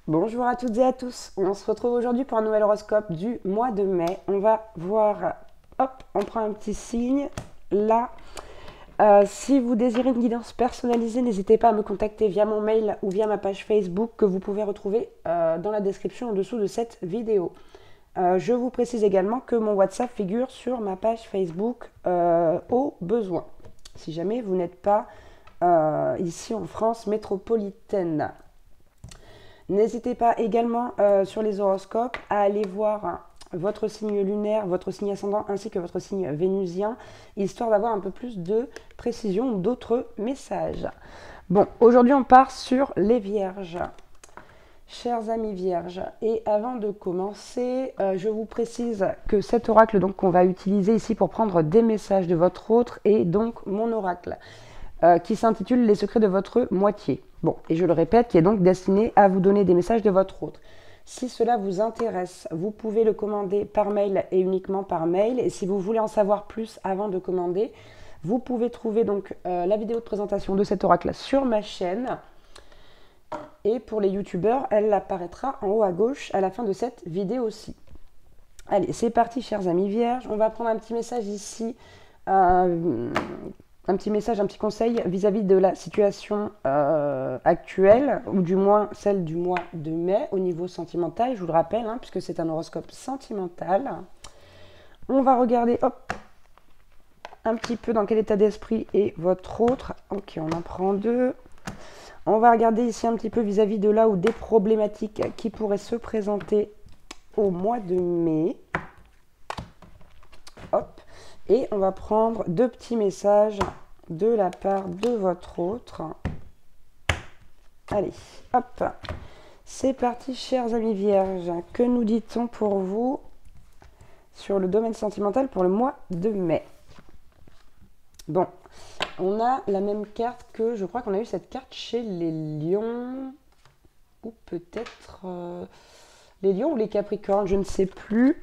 Bonjour à toutes et à tous, on se retrouve aujourd'hui pour un nouvel horoscope du mois de mai. On va voir, hop, on prend un petit signe, là. Si vous désirez une guidance personnalisée, n'hésitez pas à me contacter via mon mail ou via ma page Facebook que vous pouvez retrouver dans la description en dessous de cette vidéo. Je vous précise également que mon WhatsApp figure sur ma page Facebook au besoin, si jamais vous n'êtes pas ici en France métropolitaine. N'hésitez pas également sur les horoscopes à aller voir votre signe lunaire, votre signe ascendant ainsi que votre signe vénusien, histoire d'avoir un peu plus de précision ou d'autres messages. Bon, aujourd'hui on part sur les vierges. Chers amis vierges, et avant de commencer, je vous précise que cet oracle donc qu'on va utiliser ici pour prendre des messages de votre autre est donc mon oracle qui s'intitule Les secrets de votre moitié. Bon, et je le répète, qui est donc destiné à vous donner des messages de votre autre. Si cela vous intéresse, vous pouvez le commander par mail et uniquement par mail. Et si vous voulez en savoir plus avant de commander, vous pouvez trouver donc la vidéo de présentation de cet oracle sur ma chaîne. Et pour les youtubeurs, elle apparaîtra en haut à gauche à la fin de cette vidéo aussi. Allez, c'est parti chers amis vierges. On va prendre un petit message ici. Un petit message, un petit conseil vis-à-vis de la situation actuelle, ou du moins celle du mois de mai au niveau sentimental, je vous le rappelle, hein, puisque c'est un horoscope sentimental. On va regarder, hop, un petit peu dans quel état d'esprit est votre autre. Ok, on en prend deux. On va regarder ici un petit peu vis-à-vis de là où des problématiques qui pourraient se présenter au mois de mai. Hop. Et on va prendre deux petits messages de la part de votre autre. Allez, hop. C'est parti, chers amis vierges. Que nous dit-on pour vous sur le domaine sentimental pour le mois de mai? Bon, on a la même carte que, je crois qu'on a eu cette carte chez les lions, ou peut-être les lions ou les capricornes, je ne sais plus.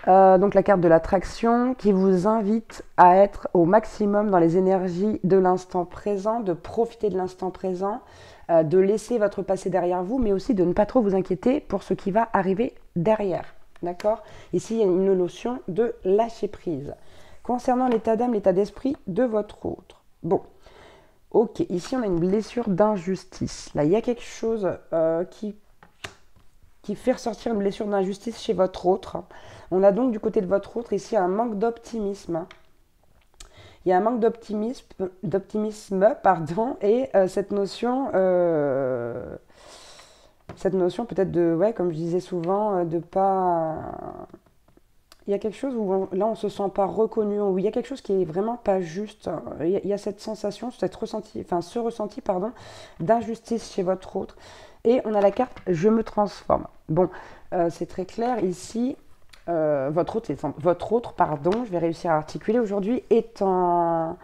Donc la carte de l'attraction qui vous invite à être au maximum dans les énergies de l'instant présent, de profiter de l'instant présent, de laisser votre passé derrière vous, mais aussi de ne pas trop vous inquiéter pour ce qui va arriver derrière. D'accord? Ici, il y a une notion de lâcher prise. Concernant l'état d'âme, l'état d'esprit de votre autre. Bon, ok, ici on a une blessure d'injustice. Là, il y a quelque chose qui fait ressortir une blessure d'injustice chez votre autre. On a donc du côté de votre autre ici un manque d'optimisme. Il y a un manque d'optimisme, pardon, et cette notion peut-être de, ouais, comme je disais souvent, de pas... Il y a quelque chose où là on se sent pas reconnu, où il y a quelque chose qui est vraiment pas juste. Il y a cette sensation, ce ressenti, pardon, d'injustice chez votre autre. Et on a la carte Je me transforme. Bon, c'est très clair ici. Votre autre, pardon, je vais réussir à articuler aujourd'hui, est en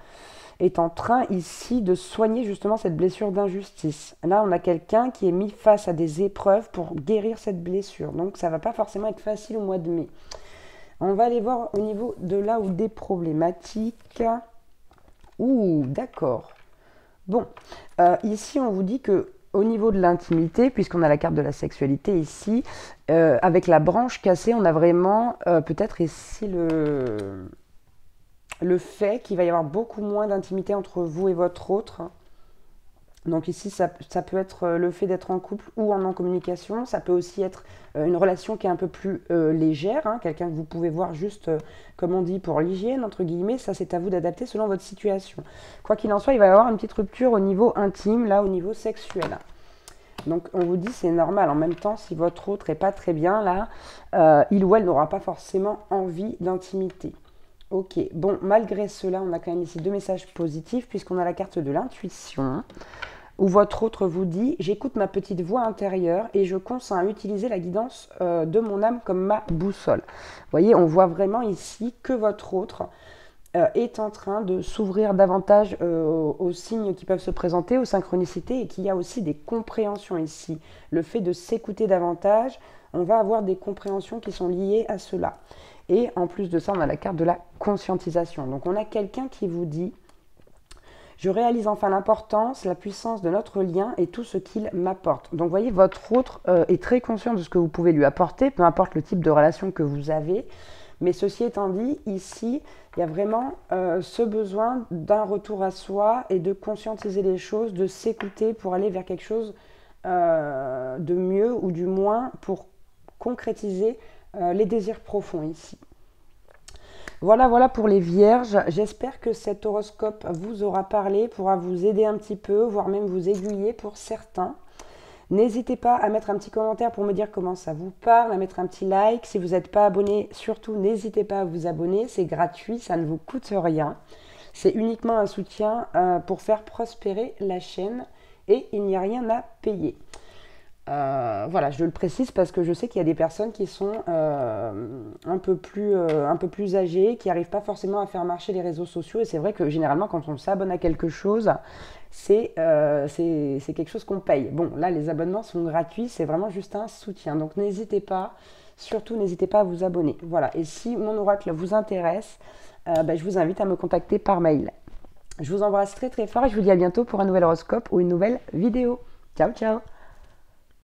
train ici de soigner justement cette blessure d'injustice. Là, on a quelqu'un qui est mis face à des épreuves pour guérir cette blessure. Donc, ça ne va pas forcément être facile au mois de mai. On va aller voir au niveau de là où des problématiques. Ouh, d'accord. Bon, ici, on vous dit que au niveau de l'intimité, puisqu'on a la carte de la sexualité ici, avec la branche cassée, on a vraiment peut-être ici le fait qu'il va y avoir beaucoup moins d'intimité entre vous et votre autre. Donc ici, ça peut être le fait d'être en couple ou en communication. Ça peut aussi être une relation qui est un peu plus légère, hein, quelqu'un que vous pouvez voir juste, comme on dit, pour l'hygiène, entre guillemets. Ça, c'est à vous d'adapter selon votre situation. Quoi qu'il en soit, il va y avoir une petite rupture au niveau intime, là, au niveau sexuel. Donc on vous dit c'est normal. En même temps, si votre autre n'est pas très bien, là, il ou elle n'aura pas forcément envie d'intimité. Ok, bon, malgré cela, on a quand même ici deux messages positifs, puisqu'on a la carte de l'intuition, où votre autre vous dit « J'écoute ma petite voix intérieure et je consens à utiliser la guidance de mon âme comme ma boussole. » Vous voyez, on voit vraiment ici que votre autre est en train de s'ouvrir davantage aux signes qui peuvent se présenter, aux synchronicités, et qu'il y a aussi des compréhensions ici. Le fait de s'écouter davantage, on va avoir des compréhensions qui sont liées à cela. Et en plus de ça, on a la carte de la conscientisation. Donc on a quelqu'un qui vous dit Je réalise enfin l'importance, la puissance de notre lien et tout ce qu'il m'apporte. Donc, vous voyez, votre autre est très conscient de ce que vous pouvez lui apporter, peu importe le type de relation que vous avez. Mais ceci étant dit, ici, il y a vraiment ce besoin d'un retour à soi et de conscientiser les choses, de s'écouter pour aller vers quelque chose de mieux ou du moins pour concrétiser les désirs profonds ici. Voilà, voilà pour les vierges. J'espère que cet horoscope vous aura parlé, pourra vous aider un petit peu, voire même vous aiguiller pour certains. N'hésitez pas à mettre un petit commentaire pour me dire comment ça vous parle, à mettre un petit like. Si vous n'êtes pas abonné, surtout n'hésitez pas à vous abonner. C'est gratuit, ça ne vous coûte rien. C'est uniquement un soutien pour faire prospérer la chaîne et il n'y a rien à payer. Voilà, je le précise parce que je sais qu'il y a des personnes qui sont un peu plus âgées, qui n'arrivent pas forcément à faire marcher les réseaux sociaux. Et c'est vrai que généralement, quand on s'abonne à quelque chose, c'est quelque chose qu'on paye. Bon, là, les abonnements sont gratuits, c'est vraiment juste un soutien. Donc, n'hésitez pas, surtout, n'hésitez pas à vous abonner. Voilà, et si mon oracle vous intéresse, je vous invite à me contacter par mail. Je vous embrasse très très fort et je vous dis à bientôt pour un nouvel horoscope ou une nouvelle vidéo. Ciao, ciao!